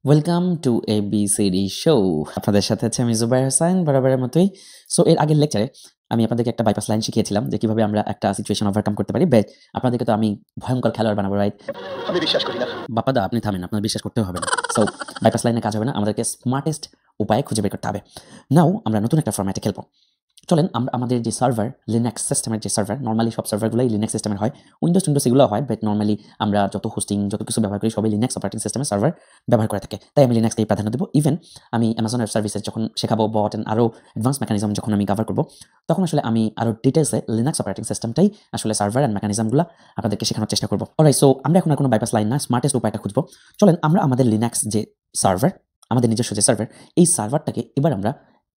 Welcome to ABCD show. আপনাদের সাথে আছে আমি জুবাইর হাসান বরাবরের মতোই। সো এর আগের লেকচারে আমি আপনাদেরকে একটা বাইপাস লাইন শিখিয়েছিলাম যে কিভাবে আমরা একটা সিচুয়েশন ওভারকাম করতে পারি। বাট আপনাদেরকে তো আমি ভয়ঙ্কর খেলোয়াড় বানাবো, রাইট? আমি বিশ্বাস করি না। বাপাদা আপনি থামেন, আপনার বিশ্বাস করতেও হবে না। সো বাইপাস লাইনে কাজ হবে না, আমাদেরকে স্মার্টেস্ট উপায়ে খুঁজে বের করতে হবে। নাও আমরা নতুন একটা ফরম্যাটে খেলবো। চলেন আমরা আমাদের যে সার্ভার লিনাক্স সিস্টেমের যে সার্ভার, নর্মালি সব সার্ভারগুলোই লিনাক্স সিস্টেমের হয়, উইন্ডোজ এগুলো হয়, বাট নর্মালি আমরা যত হোস্টিং যত কিছু ব্যবহার করি সবই লিনাক্স অপারেটিং সিস্টেমের সার্ভার ব্যবহার করে থাকে। তাই আমি লিনাক্সকেই প্রাধান্য দেবো। ইভেন আমি অ্যামাজন ওয়েব সার্ভিসেস যখন শেখাবো, বট অ্যান্ড আরও অ্যাডভান্স মেকানিজম যখন আমি কভার করবো, তখন আসলে আমি আরও ডিটেলসে লিনাক্স অপারেটিং সিস্টেমটাই আসলে সার্ভার অ্যান্ড মেকানিজমগুলো আপনাদেরকে শেখানোর চেষ্টা করবো। অলরাইট, সো আমরা এখন আর কোনো বাইপাস লাইন না, স্মার্টেস্ট উপায়টা খুঁজবো। চলেন আমরা আমাদের লিনাক্স যে সার্ভার, আমাদের নিজস্ব যে সার্ভার, এই সার্ভারটাকে এবার আমরা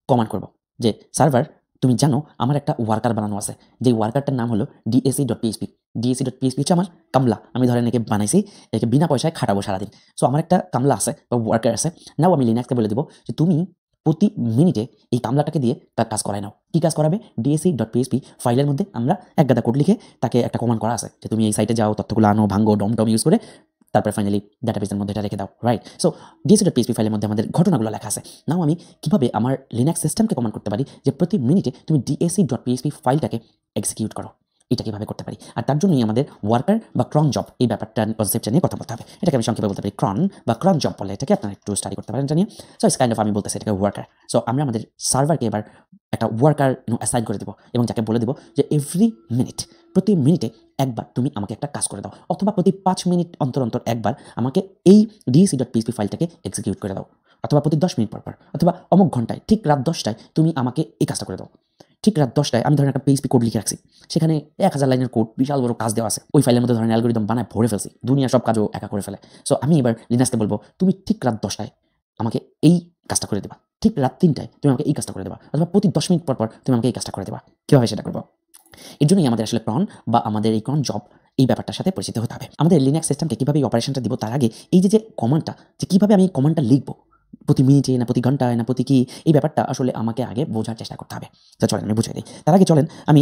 কমান্ড করবো যে সার্ভার তুমি জানো আমার একটা ওয়ার্কার বানানো আছে, যে ওয়ার্কারটার নাম হলো DAC.php। DAC.php হচ্ছে আমার কামলা, আমি ধরেন একে বানাইছি, একে বিনা পয়সায় খাটাবো সারাদিন। সো আমার একটা কামলা আছে বা ওয়ার্কার আছে। নাও আমি লিনাক্সকে বলে দেবো যে তুমি প্রতি মিনিটে এই কামলাটাকে দিয়ে তার কাজ করায় নাও। কি কাজ করাবে? DAC.php ফাইলের মধ্যে আমরা এক গাদা কোড লিখে তাকে একটা কমান্ড করা আছে যে তুমি এই সাইটে যাও, তথ্যগুলো আনো, ভাঙ্গো, ডম ইউজ করে তারপরে ফাইনালি ডাটাবেসের মধ্যে এটা রেখে দাও, রাইট? সো DAC.php ফাইলের মধ্যে আমাদের ঘটনাগুলো লেখা আছে। নাও আমি কিভাবে আমার লিনাক্স সিস্টেমকে কমান্ড করতে পারি যে প্রতি মিনিটে তুমি DAC.php ফাইলটাকে এক্সিকিউট করো, এটা কিভাবে করতে পারি? আর তার জন্যই আমাদের ওয়ার্কার বা ক্রন জব এই ব্যাপারটা কনসেপ্টটা নিয়ে কথা বলতে হবে। এটাকে আমি সংক্ষেপে বলতে পারি ক্রন বা ক্রন জব বলে, এটাকে আপনারা একটু স্টাডি করতে পারেন এটা নিয়ে। সো ইটস কাইন্ড অফ আমি বলতেছি এটাকে ওয়ার্কার। সো আমরা আমাদের সার্ভারকে এবার একটা ওয়ার্কার অ্যাসাইন করে দেবো এবং যাকে বলে দেবো যে এভরি মিনিট, প্রতি মিনিটে একবার তুমি আমাকে একটা কাজ করে দাও, অথবা প্রতি 5 মিনিট অন্তর অন্তর একবার আমাকে এই DAC.php ফাইলটাকে এক্সিকিউট করে দাও, অথবা প্রতি 10 মিনিট পর পর, অথবা অমুক ঘন্টায় ঠিক রাত 10টায় তুমি আমাকে এই কাজটা করে দাও। ঠিক রাত 10টায় আমি ধরেন একটা PHP কোড লিখে রাখছি, সেখানে 1000 লাইনের কোড, বিশাল বড় কাজ দেওয়া আছে, ওই ফাইলের মধ্যে ধরেন অ্যালগরিদম বানায় ভরে ফেলছি, দুনিয়ার সব কাজও একা করে ফেলে। সো আমি এবার লিনাক্সকে বলবো তুমি ঠিক রাত 10টায় আমাকে এই কাজটা করে দেবা, ঠিক রাত 3টায় তুমি আমাকে এই কাজটা করে দেবা, অথবা প্রতি 10 মিনিট পর পর তুমি আমাকে এই কাজটা করে দেবা। কীভাবে সেটা করবো? এর জন্যই আমাদের আসলে ক্রন বা আমাদের এই ক্রন জব এই ব্যাপারটার সাথে পরিচিত হতে হবে। আমাদের লিনাক্স সিস্টেমকে কীভাবে এই অপারেশনটা দিব তার আগে এই যে কমান্ডটা, যে কীভাবে আমি এই কমান্ডটা লিখবো, প্রতি মিনিটে না প্রতি ঘন্টায় না প্রতি কি, এই ব্যাপারটা আসলে আমাকে আগে বোঝার চেষ্টা করতে হবে। তো চলেন আমি বুঝাই দিই। তার আগে চলেন আমি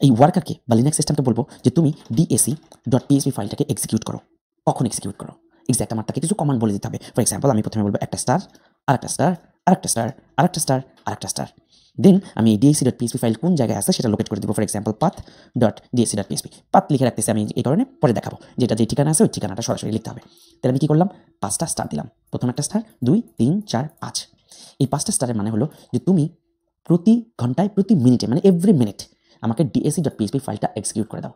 এই ওয়ার্কারকে বা লিনাক্স সিস্টেমকে বলবো যে তুমি DAC.php ফাইলটাকে এক্সিকিউট করো। কখন এক্সিকিউট করো? এক্স্যাক্ট আমার তাকে কিছু কমান্ড বলে দিতে হবে। ফর এক্সাম্পল আমি প্রথমে বলবো একটা স্টার, আরেকটা স্টার, আরেকটা স্টার, আরেকটা স্টার, আরেকটা স্টার। দেন আমি DAC.php ফাইল কোন জায়গায় আছে সেটা লোকেট করে দিব। ফর এক্সাম্পল path.dac.php, পাথ লিখে রাখতেছি আমি এই কারণে, পরে দেখাবো যেটা যে ঠিকানা আছে ওই ঠিকানাটা সরাসরি লিখতে হবে। তাহলে আমি কি করলাম? 5টা স্টার দিলাম। প্রথম একটা স্টার, 2, 3, 4, 5। এই 5টা স্টারের মানে হলো যে তুমি প্রতি ঘন্টায় প্রতি মিনিটে মানে এভরি মিনিট আমাকে DAC.php ফাইলটা এক্সিকিউট করে দাও।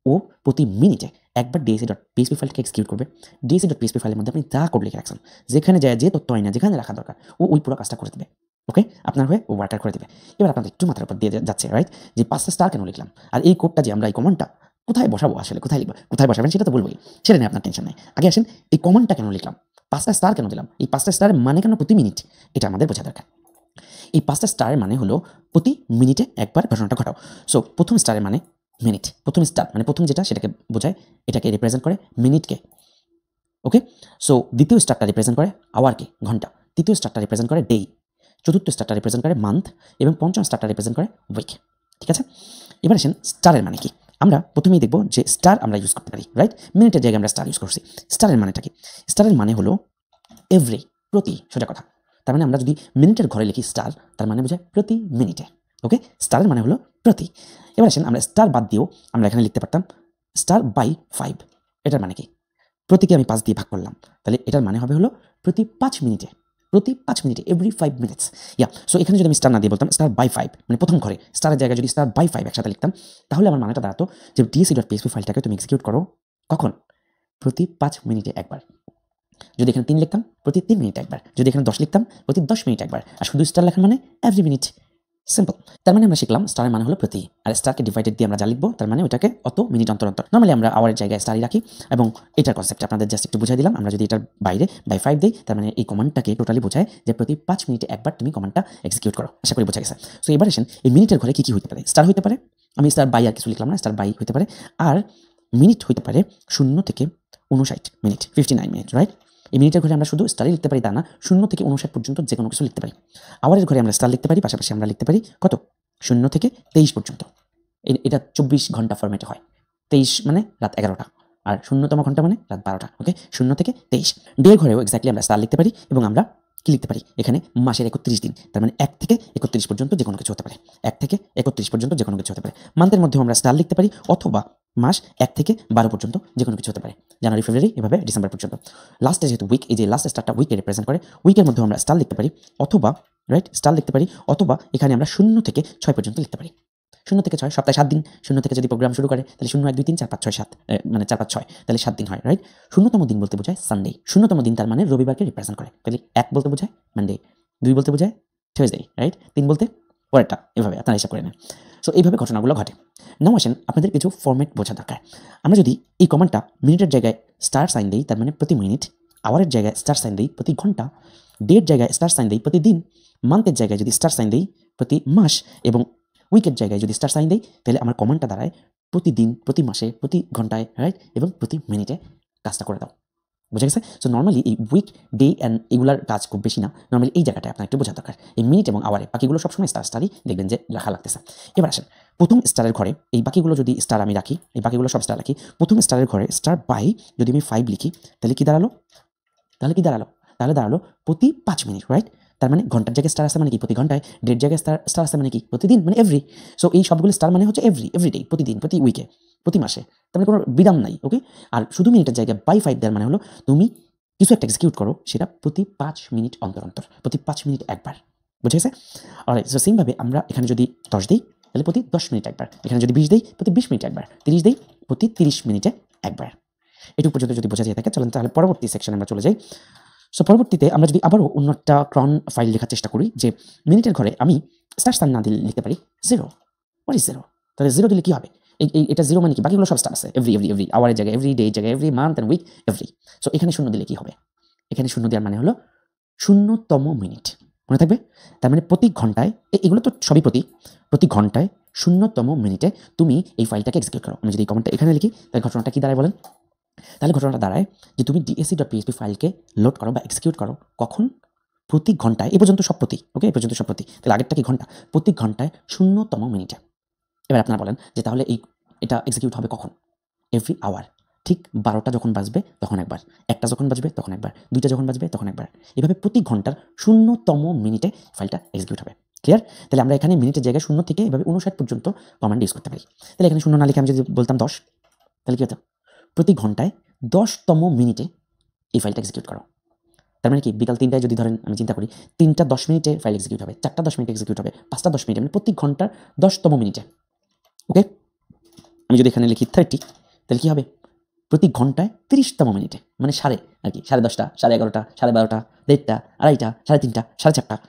ও প্রতি মিনিটে একবার DAC.php ফাইলটাকে এক্সিকিউট করবে। DAC.php ফাইলের মধ্যে আপনি যা কোড লিখে রাখছেন, যেখানে যায় যে তথ্য হয় না যেখানে রাখা দরকার, ও ওই পুরো কাজটা করে দেবে। ওকে, আপনার হয়ে ও ওয়ার্কার করে দেবে। এবার আপনাদের একটু মাথার উপর দিয়ে যাচ্ছে, রাইট, যে 5টা স্টার কেন লিখলাম, আর এই কোডটা যে আমরা এই কমান্ডটা কোথায় বসাবো, আসলে কোথায় লিখবো, কোথায় বসাবেন সেটা তো বলবোই, সেটা নিয়ে আপনার টেনশন নেই। আগে আসেন এই কমান্ডটা কেন লিখলাম, 5টা স্টার কেন দিলাম, এই 5টা স্টারের মানে কেন প্রতি মিনিট, এটা আমাদের বোঝা দরকার। এই 5টা স্টারের মানে হলো প্রতি মিনিটে একবার ঘটনাটা ঘটাও। সো প্রথম স্টারের মানে মিনিট, প্রথম স্টার মানে প্রথম যেটা সেটাকে বোঝায়, এটাকে রিপ্রেজেন্ট করে মিনিটকে। ওকে, সো দ্বিতীয় স্টারটা রিপ্রেজেন্ট করে আওয়ারকে, ঘন্টা। তৃতীয় স্টারটা রিপ্রেজেন্ট করে ডে। চতুর্থ স্টারটা রিপ্রেজেন্ট করে মান্থ, এবং পঞ্চম স্টারটা রিপ্রেজেন্ট করে উইক। ঠিক আছে, এবার আসেন স্টারের মানে কি। আমরা প্রথমেই দেখব যে স্টার আমরা ইউজ করতে পারি, রাইট? মিনিটের জায়গায় আমরা স্টার ইউজ করছি। স্টারের মানেটা কি? স্টারের মানে হলো এভরি, প্রতি, সোজা কথা। তার মানে আমরা যদি মিনিটের ঘরে লিখি স্টার, তার মানে বোঝায় প্রতি মিনিটে। ওকে, স্টারের মানে হলো প্রতি। এবার আসেন আমরা স্টার বাদ দিয়েও আমরা এখানে লিখতে পারতাম স্টার বাই 5। এটার মানে কি? প্রতিকে আমি 5 দিয়ে ভাগ করলাম, তাহলে এটার মানে হবে হলো প্রতি 5 মিনিটে, প্রতি 5 মিনিটে, এভরি 5 মিনিটস। সো এখানে যদি আমি স্টার না দিয়ে বলতাম স্টার বাই 5, মানে প্রথম ঘরে স্টারের জায়গায় যদি স্টার বাই 5 একসাথে লিখতাম, তাহলে আমার মানেটা দাঁড়াতো যে DAC.php ফাইলটাকে তুমি এক্সিকিউট করো কখন? প্রতি 5 মিনিটে একবার। যদি এখানে 3 লিখতাম প্রতি 3 মিনিট একবার, যদি এখানে 10 লিখতাম প্রতি 10 মিনিট একবার, আর শুধু স্টার লেখার মানে এভরি মিনিট। সিম্পল। তার মানে আমরা শিখলাম স্টারের মানে হলো প্রতি, আর স্টারকে ডিভাইডেড দিয়ে আমরা যা লিখবো তার মানে ওটাকে অত মিনিট অন্তর অন্তর। নর্মালি আমরা আওয়ারের জায়গায় স্টারই রাখি, এবং এটার কনসেপ্ট আপনাদের জাস্ট একটু বুঝাই দিলাম। আমরা যদি এটার বাইরে বাই 5 দিই, তার মানে এই কমান্ডটাকে টোটালি বোঝায় যে প্রতি 5 মিনিটে একবার তুমি কমান্ডটা এক্সিকিউট করো। আশা করি বোঝা গেছে। সো এবার আসেন এই মিনিটের ঘরে কি কি হতে পারে। স্টার হতে পারে, আমি স্টার বাই আর কিছু লিখলাম না, স্টার বাই হতে পারে, আর মিনিট হতে পারে 0 থেকে 59 মিনিট, 59 মিনিট, রাইট? এই মিনিটের ঘরে আমরা শুধু স্টারই লিখতে পারি তা না, 0 থেকে 59 পর্যন্ত যে কোনো কিছু লিখতে পারি। আওয়ারের ঘরে আমরা স্টার লিখতে পারি, পাশাপাশি আমরা লিখতে পারি কত? 0 থেকে 23 পর্যন্ত। এটা 24 ঘন্টা ফরম্যাটে হয়। 23 মানে রাত 11টা, আর শূন্যতম ঘন্টা মানে রাত 12টা। ওকে, 0 থেকে 23। ডে এর ঘরেও এক্স্যাক্টলি আমরা স্টার লিখতে পারি এবং আমরা কি লিখতে পারি এখানে মাসের 31 দিন, তার মানে 1 থেকে 31 পর্যন্ত যে কোনো কিছু হতে পারে। 1 থেকে 31 পর্যন্ত যে কোনো কিছু হতে পারে। মান্থের মধ্যেও আমরা স্টার লিখতে পারি অথবা মাস 1 থেকে 12 পর্যন্ত যে কোনো কিছু হতে পারে। জানুয়ারি, ফেব্রুয়ারি, এভাবে ডিসেম্বর পর্যন্ত। লাস্টে যেহেতু উইক, এই যে লাস্ট স্টারটা উইকে রিপ্রেজেন্ট করে, উইকের মধ্যেও আমরা স্টার লিখতে পারি অথবা রাইট স্টার লিখতে পারি অথবা এখানে আমরা 0 থেকে 6 পর্যন্ত লিখতে পারি। 0 থেকে 6, সপ্তাহে 7 দিন। 0 থেকে যদি প্রোগ্রাম শুরু করে তাহলে 0, 1, 2, 3, 4, 5, 6, 7, মানে 4, 5, 6, তাহলে 7 দিন হয়, রাইট? 0তম দিন বলতে বোঝায় সানডে। 0তম দিন তার মানে রবিবারকে রিপ্রেজেন্ট করে। তাহলে 1 বলতে বোঝায় মানডে, 2 বলতে বোঝায় থার্সডে, রাইট? 3 বলতে পরেরটা, এভাবে আপনারা হিসাব করে নেন। সো এইভাবে ঘটনাগুলো ঘটে। নাও আসেন আপনাদের কিছু ফরম্যাট বোঝা দরকার। আমরা যদি এই কমান্ডটা মিনিটের জায়গায় স্টার সাইন দেই, তার মানে প্রতি মিনিট, আওয়ারের জায়গায় স্টার সাইন দেই প্রতি ঘন্টা, ডের জায়গায় স্টার সাইন দেই প্রতিদিন, মান্থের জায়গায় যদি স্টার সাইন দেই প্রতি মাস এবং উইকের জায়গায় যদি স্টার সাইন দেই, তাহলে আমার কমান্ডটা দাঁড়ায় প্রতিদিন, প্রতি মাসে, প্রতি ঘন্টায়, রাইট? এবং প্রতি মিনিটে কাজটা করে দাও। বুঝা গেছে? সো নর্মালি এই উইক, ডে অ্যান্ড এগুলার কাজ খুব বেশি না। নর্মালি এই জায়গাটায় আপনার একটু বোঝা দরকার। এই মিনিট এবং আওয়ারে বাকিগুলো সবসময় স্টারই দেখবেন যে রাখা লাগতেছে। এবার আসেন প্রথম স্টারের ঘরে এই বাকিগুলো যদি স্টার আমি রাখি, এই বাকিগুলো সব স্টার রাখি, প্রথম স্টারের ঘরে স্টার বাই যদি আমি 5 লিখি তাহলে কি দাঁড়ালো? তাহলে দাঁড়ালো প্রতি 5 মিনিট, রাইট? তার মানে ঘন্টার জায়গায় স্টার আছে মানে কি প্রতি ঘন্টায়, ডের জায়গায় স্টার আছে মানে কি প্রতিদিন, মানে এভরি। সো এই সবগুলো স্টার মানে হচ্ছে এভরিডে, প্রতিদিন, প্রতি উইকে, প্রতি মাসে, তার মানে কোনো বিরাম নাই। ওকে, আর শুধু মিনিটের জায়গায় বাই 5 দেওয়ার মানে হলো তুমি কিছু একটা এক্সিকিউট করো সেটা প্রতি 5 মিনিট অন্তর অন্তর, প্রতি 5 মিনিট একবার। বুঝে গেছে? অলরাইট, সো সেমভাবে আমরা এখানে যদি 10 দিই তাহলে প্রতি 10 মিনিট একবার, এখানে যদি 20 দিই প্রতি 20 মিনিট একবার, 30 দিই প্রতি 30 মিনিটে একবার। এটুকু পর্যন্ত যদি বোঝা যায় থাকে চলেন তাহলে পরবর্তী সেকশনে আমরা চলে যাই। সো পরবর্তীতে আমরা যদি আবারও অন্য একটা ক্রন ফাইল লেখার চেষ্টা করি, যে মিনিটের ঘরে আমি স্টার সাইন না দিলে লিখতে পারি 0। What is 0? তাহলে 0 দিলে কি হবে? এটা 0 মানে কি? বাকিগুলো সব স্টার আছে, এভরি আওয়ারের জায়গায় এভরি, ডে জায়গায় every, month and week every. So এখানে 0 দিলে কি হবে? এখানে 0 দেওয়ার মানে হলো 0তম মিনিট। মনে থাকবে? তার মানে প্রতি ঘন্টায়, এগুলো তো সবই প্রতি ঘন্টায় 0তম মিনিটে তুমি এই ফাইলটাকে এক্সিকিউট করো। আমি যদি এই কমেন্টটা এখানে লিখি তাহলে ঘটনাটা কি দাঁড়ায় বলেন? তাহলে ঘটনাটা দাঁড়ায় যে তুমি DAC.php ফাইলকে লোড করো বা এক্সিকিউট করো কখন? প্রতি ঘন্টায়। এ পর্যন্ত সব প্রতি, ওকে, এ পর্যন্ত সব প্রতি। তাহলে আগেরটা কি ঘন্টা? প্রতি ঘন্টায় 0তম মিনিটে। এবার আপনারা বলেন যে তাহলে এটা এক্সিকিউট হবে কখন? এভরি আওয়ার, ঠিক 12টা যখন বাজবে তখন একবার, 1টা যখন বাজবে তখন একবার, 2টা যখন বাজবে তখন একবার। এভাবে প্রতি ঘন্টার 0তম মিনিটে ফাইলটা এক্সিকিউট হবে। ক্লিয়ার? তাহলে আমরা এখানে মিনিটের জায়গায় 0 থেকে এভাবে 59 পর্যন্ত কমান্ড ইউজ করতে পারি। তাহলে এখানে 0 না লিখে আমি যদি বলতাম 10, তাহলে কি হতো? প্রতি ঘন্টায় 10তম মিনিটে এই ফাইলটা এক্সিকিউট করো। তার মানে কি বিকাল 3টায় যদি ধরেন আমি চিন্তা করি 3টা 10 মিনিটে ফাইল এক্সিকিউট হবে, 4টা 10 মিনিটে এক্সিকিউট হবে, 5টা 10 মিনিটে, মানে প্রতি ঘন্টার 10তম মিনিটে। ওকে, আমি যদি এখানে লিখি 30 তাহলে কি হবে? প্রতি ঘন্টায় 30তম মিনিটে, মানে সাড়ে আর কি 10:30, 11:30, 12:30, 1:30, 2:30, 3:30, 4:30,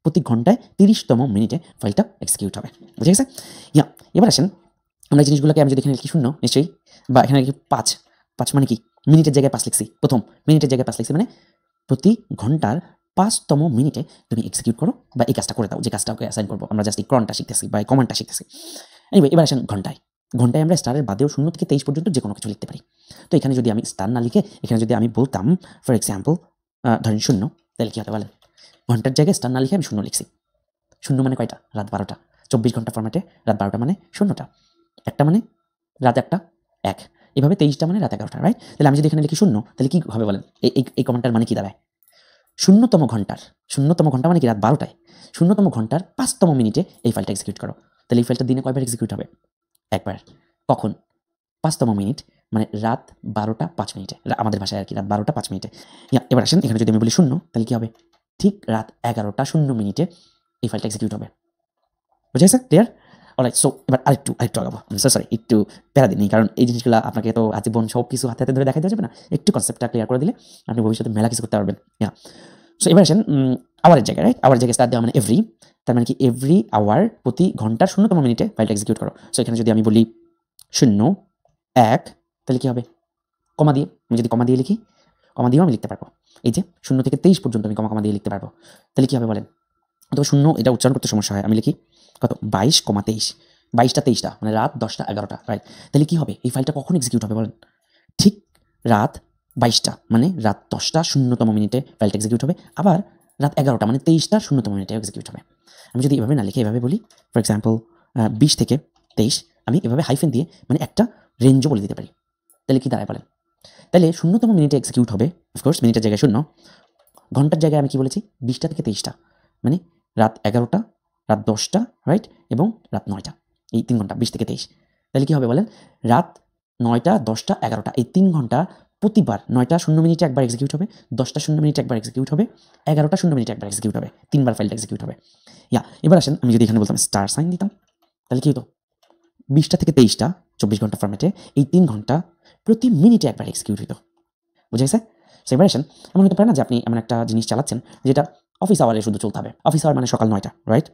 প্রতি ঘন্টায় 30তম মিনিটে ফাইলটা এক্সিকিউট হবে। বুঝে গেছে? এবার আসেন আমরা জিনিসগুলোকে, আমি যদি এখানে লিখি 0 নিশ্চয়ই, বা এখানে লিখি 5 মানে কি? মিনিটের জায়গায় 5 লিখছি, প্রথম মিনিটের জায়গায় 5 লিখছি, মানে প্রতি ঘন্টার 5তম মিনিটে তুমি এক্সিকিউট করো বা এই কাজটা করে দাও, যে কাজটা ওকে অ্যাসাইন করবো। আমরা জাস্ট এই ক্রনটা শিখতেছি বা এই কমান্ডটা শিখতেছি। এবার আসেন ঘন্টায় আমরা স্টারের বাদেও 0 থেকে 23 পর্যন্ত যে কোনো কিছু লিখতে পারি। তো এখানে যদি আমি স্টার না লিখে এখানে যদি আমি বলতাম ফর এক্সাম্পল ধরেন 0, তাহলে কি হতে বলেন? ঘন্টার জায়গায় স্টার না লিখে আমি 0 লিখছি। 0 মানে কয়টা? রাত 12টা। 24 ঘন্টা ফরম্যাটে রাত 12টা মানে 0টা, 1টা মানে রাত 1টা, 1, এভাবে 23টা মানে রাত 11টা, রাইট? তাহলে আমি যদি এখানে লিখি 0 তাহলে কি হবে বলেন? এই কমান্ডটার মানে কি দাঁড়ায়? 0তম ঘন্টা মানে কি? রাত 12টায় 0তম ঘন্টার 5তম মিনিটে এই ফাইলটা এক্সিকিউট করো। তাহলে এই ফাইলটা দিনে কয়বার এক্সিকিউট হবে? একবার। কখন? 5তম মিনিট, মানে রাত 12টা 5 মিনিটে, আমাদের ভাষায় আর কি, রাত 12টা 5 মিনিটে। এবার আসেন এখানে যদি আমি বলি 0 তাহলে কি হবে? ঠিক রাত 11টা 0 মিনিটে এই ফাইলটা এক্সিকিউট হবে। বুঝা গেছে? ক্লিয়ার? অলরাইট, সো এবার আরেকটু আগাবো। সরি, একটু প্যারা দিন, কারণ এই জিনিসগুলো আপনাকে তো আজীবন সব কিছু হাতে হাতে ধরে দেখা যাবে না। একটু কনসেপ্টটা ক্লিয়ার করে দিলে আপনি ভবিষ্যতে মেলা কিছু করতে পারবেন। সো এবার আসেন আওয়ারের জায়গায়, রাইট? আওয়ারের জায়গায় স্টার দেওয়া মানে এভরি, তার মানে কি এভরি আওয়ার, প্রতি ঘন্টার 0তম মিনিটে ফাইলটা এক্সিকিউট করো। সো এখানে যদি আমি বলি 0, 1, তাহলে কি হবে? কমা দিয়ে, আমি যদি কমা দিয়ে লিখি, কমা দিয়েও আমি লিখতে পারবো। এই যে 0 থেকে 23 পর্যন্ত আমি কমা দিয়ে লিখতে পারবো। তাহলে কি হবে বলেন? অথবা 0 এটা উচ্চারণ করতে সমস্যা হয়, আমি লিখি কত? 22,23, 22টা 23টা মানে রাত 10টা 11টা, রাইট? তাহলে কি হবে? এই ফাইলটা কখন এক্সিকিউট হবে বলেন? ঠিক রাত 22টা মানে রাত 10টা 0তম মিনিটে ফাইলটা এক্সিকিউট হবে, আবার রাত 11টা মানে 23টা 0তম মিনিটে এক্সিকিউট হবে। আমি যদি এভাবে না লিখে এভাবে বলি, ফর এক্সাম্পল 20 থেকে 23, আমি এভাবে হাইফেন দিয়ে মানে একটা রেঞ্জও বলে দিতে পারি। তাহলে কি দাঁড়ায় বলেন? তাহলে 0তম মিনিটে এক্সিকিউট হবে, অফকোর্স মিনিটের জায়গায় 0, ঘন্টার জায়গায় আমি কি বলেছি 20টা থেকে 23টা, মানে রাত 11টা, রাত 10টা, রাইট, এবং রাত 9টা, এই 3 ঘন্টা 20 থেকে 23। তাহলে কি হবে বলেন? রাত 9টা, 10টা, 11টা, এই 3 ঘন্টা প্রতিবার 9টা 0 মিনিটে একবার এক্সিকিউট হবে, 10টা 0 মিনিটে একবার এক্সিকিউট হবে, 11টা 0 মিনিটে একবার এক্সিকিউট হবে, 3বার ফাইলটা এক্সিকিউট হবে। এবার আসেন আমি যদি এখানে বলতাম স্টার সাইন দিতাম, তাহলে কি হতো? 20টা থেকে 23টা 24 ঘন্টা ফরম্যাটে এই 3 ঘন্টা প্রতি মিনিটে একবার এক্সিকিউট হইতো। বুঝাইছে? সো এবার আসেন, এমন হতে পারে না যে আপনি এমন একটা জিনিস চালাচ্ছেন যেটা অফিস আওয়ারে শুধু চলতে হবে। অফিস আওয়ার মানে সকাল 9টা, রাইট?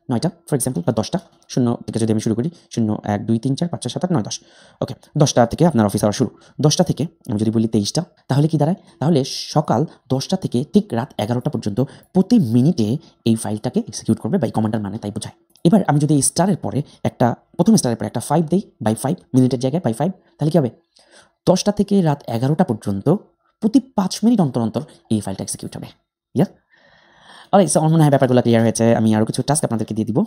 9টা ফর এক্সাম্পল, বা 10টা, 0 থেকে যদি আমি শুরু করি, 0, 1, 2, 3, 4, 5, 6, 7, 8, 9, 10, ওকে, 10টা থেকে আপনার অফিস আওয়ার শুরু। 10টা থেকে আমি যদি বলি 23টা, তাহলে কি দাঁড়ায়? তাহলে সকাল 10টা থেকে ঠিক রাত 11টা পর্যন্ত প্রতি মিনিটে এই ফাইলটাকে এক্সিকিউট করবে, বা এই কমান্ডার মানে তাই বোঝায়। এবার আমি যদি এই স্টারের পরে একটা, প্রথম স্টারের পরে একটা 5 দেই, বাই 5 মিনিটের জায়গায় বাই 5, তাহলে কি হবে? 10টা থেকে রাত 11টা পর্যন্ত প্রতি 5 মিনিট অন্তর অন্তর এই ফাইলটা এক্সিকিউট হবে। অলরাইট, সো আমার মনে হয় ব্যাপারগুলো ক্লিয়ার হয়েছে। আমি আরও কিছু টাস্ক আপনাদেরকে দিয়ে দিব।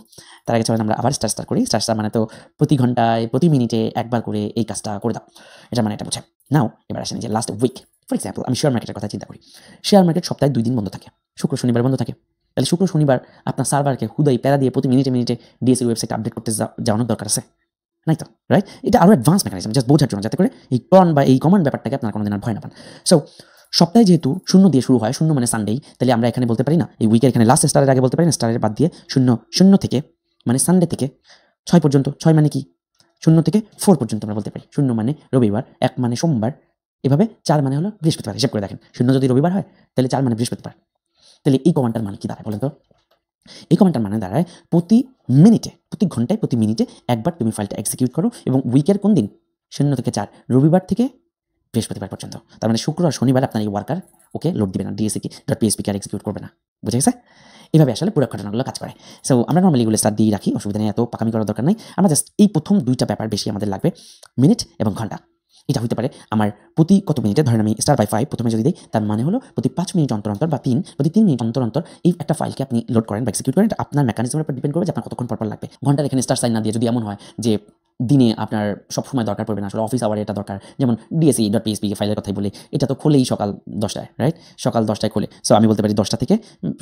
তার আগে চলেন আমরা আবার স্টার করি। স্টার মানে তো প্রতি ঘন্টায় প্রতি মিনিটে একবার করে এই কাজটা করে দাও, এটা মানে এটা বোঝায়। নাও এবার আসেন যে লাস্ট উইক, ফর এক্সাম্পল আমি শেয়ার মার্কেটের কথা চিন্তা করি। শেয়ার মার্কেট সপ্তাহে 2 দিন বন্ধ থাকে, শুক্র শনিবার বন্ধ থাকে। তাহলে শুক্র শনিবার আপনার সার্ভারকে হুদাই প্যারা দিয়ে প্রতি মিনিটে মিনিটে ডিএসসি ওয়েবসাইট আপডেট করতে যাওয়ানোর দরকার আছে? নাই তো, রাইট? এটা আরও অ্যাডভান্স মেকানিজম, জাস্ট বোঝার জন্য, যাতে করে এই টন বা এই কমান্ড ব্যাপারটাকে আপনার কোনোদিন আর ভয় না পান। সো সপ্তাহে যেহেতু 0 দিয়ে শুরু হয়, 0 মানে সানডেই, তাহলে আমরা এখানে বলতে পারি না, এই উইকের এখানে লাস্ট স্টারের আগে বলতে পারি না, স্টারের বাদ দিয়ে 0 থেকে মানে সানডে থেকে 6 পর্যন্ত, 6 মানে কি 0 থেকে 4 পর্যন্ত আমরা বলতে পারি। 0 মানে রবিবার, 1 মানে সোমবার, এভাবে 4 মানে হলো বৃহস্পতিবার। হিসেব করে দেখেন, 0 যদি রবিবার হয় তাহলে 4 মানে বৃহস্পতিবার। তাহলে এই কমান্ডটার মানে কি দাঁড়ায় বলেন তো? এই কমান্ডটার মানে দাঁড়ায় প্রতি মিনিটে, প্রতি ঘন্টায়, প্রতি মিনিটে একবার তুমি ফাইলটা এক্সিকিউট করো, এবং উইকের কোন দিন? 0 থেকে 4, রবিবার থেকে বৃহস্পতিবার পর্যন্ত। তার মানে শুক্র আর শনিবার আপনার এই ওয়ার্কার ওকে লোড দিবে না, DSC.php কে আর এক্সিকিউট করবে না। বুঝে গেছে? এভাবে আসলে পুরো ঘটনাগুলো কাজ করে। সো আমরা নর্মালি এগুলো স্টার দিয়ে রাখি, অসুবিধা নেই, এত পাকামি করার দরকার নেই। আমরা জাস্ট এই প্রথম 2টা ব্যাপার বেশি আমাদের লাগবে, মিনিট এবং ঘন্টা। এটা হতে পারে আমার প্রতি কত মিনিটে, ধরেন আমি স্টার বাই 5 প্রথমে যদি দিই, তার মানে হলো প্রতি 5 মিনিট অন্তর অন্তর, বা প্রতি 3 মিনিট অন্তর অন্তর এই একটা ফাইলকে আপনি লোড করেন বা এক্সিকিউট করেন। এটা আপনার মেকানিজমের উপর ডিপেন্ড করবে যে আপনার কতক্ষণ পর লাগবে। ঘন্টার এখানে স্টার সাইন না দিয়ে যদি এমন হয় যে দিনে আপনার সবসময় দরকার পড়বে না, আসলে অফিস আওয়ারে এটা দরকার, যেমন DSC.php ফাইলের কথাই বলি, এটা তো খোলেই সকাল 10টায়, রাইট? সকাল 10টায় খোলে। সো আমি বলতে পারি 10টা থেকে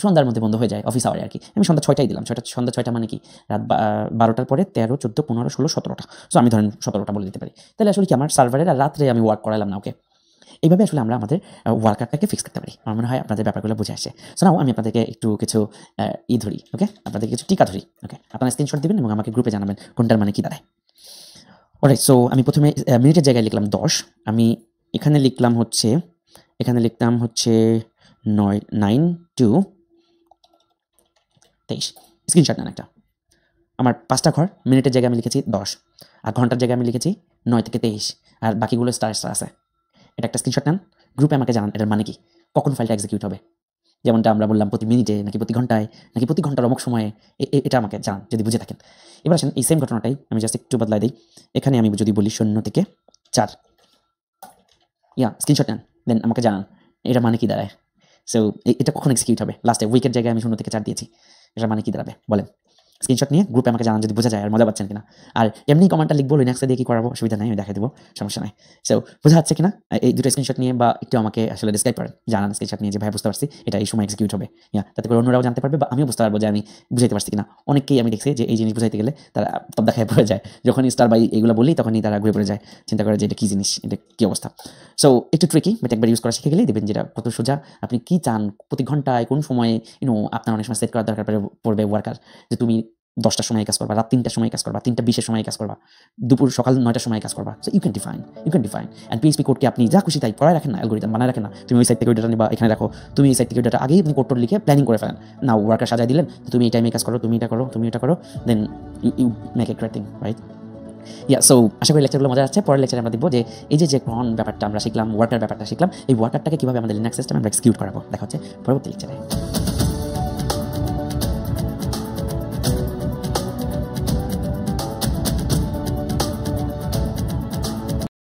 সন্ধ্যার মধ্যে বন্ধ হয়ে যায় অফিস আওয়ারে আর কি। আমি সন্ধ্যা 6টায় দিলাম, সন্ধ্যা 6টা মানে কি রাত 12টার পরে 13, 14, 15, 16, 17টা। সো আমি ধরেন 17টা বলে দিতে পারি। তাহলে আসলে কি আমার সার্ভারের আর রাত্রে আমি ওয়ার্ক করালাম না ওকে। এইভাবে আসলে আমরা আমাদের ওয়ার্কারটাকে ফিক্স করতে পারি। আমার মনে হয় আপনাদের ব্যাপারগুলো বুঝে আসে। সো নাও আমি আপনাদেরকে একটু কিছু ধরি, ওকে, আপনাদের কিছু টিকা ধরি, ওকে। আপনারা স্ক্রিনশট দিবেন এবং আমাকে গ্রুপে জানাবেন কোনটার মানে কি দাঁড়ায়। অলরাইট, সো আমি প্রথমে মিনিটের জায়গায় লিখলাম 10, আমি এখানে লিখলাম হচ্ছে 9 to 23। স্ক্রিনশট নেন একটা। আমার 5টা ঘর, মিনিটের জায়গায় আমি লিখেছি 10, আর ঘন্টার জায়গায় আমি লিখেছি 9 থেকে 23, আর বাকিগুলো স্টার আছে। এটা একটা স্ক্রিনশট নেন, গ্রুপে আমাকে জানান এটার মানে কি, কখন ফাইলটা এক্সিকিউট হবে। যেমনটা আমরা বললাম প্রতি মিনিটে, নাকি প্রতি ঘন্টায়, নাকি প্রতি ঘন্টার অমুক সময়ে, এটা আমাকে জানান যদি বুঝে থাকেন। এবার আসেন এই সেম ঘটনাটাই আমি জাস্ট একটু বদলাই দিই। এখানে আমি যদি বলি 0 থেকে 4, স্ক্রিনশট নেন, দেন আমাকে জানান এটা মানে কি দাঁড়ায়। সো এটা কখন এক্সিকিউট হবে? লাস্টে উইকের জায়গায় আমি 0 থেকে 4 দিয়েছি, এটা মানে কি দাঁড়াবে বলেন? স্ক্রিনশট নিয়ে গ্রুপে আমাকে জানান যদি বোঝা যায় আর মজা পাচ্ছেন কিনা। আর এমনি কমেন্টটা লিখবো, লিনাক্সে দিয়ে কি করাবো, অসুবিধা নাই, আমি দেখাই দেবো, সমস্যা নাই। সো বোঝা যাচ্ছে কিনা এই দুটো স্ক্রিনশট নিয়ে, বা একটু আমাকে আসলে ডিসক্রাইব করেন, জানান স্ক্রিনশট নিয়ে যে ভাই বুঝতে পারছি এটা এই সময় এক্সিকিউট হবে, তাতে করে অন্যরাও জানতে পারবে, বা আমিও বুঝতে পারবো যে আমি বুঝাইতে পারছি কিনা। অনেককেই আমি দেখছি যে এই জিনিস বুঝাইতে গেলে তারা তব দেখায় পড়ে যায়, যখনই স্টার বাই এগুলো বলি তখনই তারা ঘুরে পড়ে যায়, চিন্তা করে যে এটা কী জিনিস, এটা কী অবস্থা। সো একটু ট্রিকি, বাট একবার ইউজ করা শিখে গেলেই দেখবেন যেটা কত সোজা। আপনি কি চান, প্রতি ঘন্টায় কোন সময়ে আপনার অনেক সময় সেট করার দরকার পড়বে ওয়ার্কার, যে তুমি 10টার সময় কাজ করবা, রাত 3টার সময় কাজ করবা, 3:20-এর সময় কাজ করবা, দুপুর সকাল 9টার সময় কাজ করবা। So you can define and PHP কোডকে আপনি যা খুশি তাই পড়ায় রাখেন না, অ্যালগরিদম বানায় রাখেন না, তুমি ওই সাইড থেকে ওই ডাটা নিবা এখানে রাখো, তুমি এই সাইড থেকে ওই ডাটা আগেই আপনি কোড লিখে প্ল্যানিং করে ফেলেন না, ওয়ার্কার সাজায় দিলেন, তুমি এই টাইমে কাজ করো, তুমি এটা করো, তুমি এটা করো, then you make a great thing, right? So আশা করি লেকচারগুলো মজা আছে। পরের লেকচারে আমরা দেখবো যে এই যে ক্রন ব্যাপারটা আমরা শিখলাম, ওয়ার্কার ব্যাপারটা শিখলাম, এই ওয়ার্কারটাকে কীভাবে আমাদের লিনাক্স সিস্টেমে আমরা এক্সিকিউট করাবো। দেখা হচ্ছে পরবর্তী লেকচারে।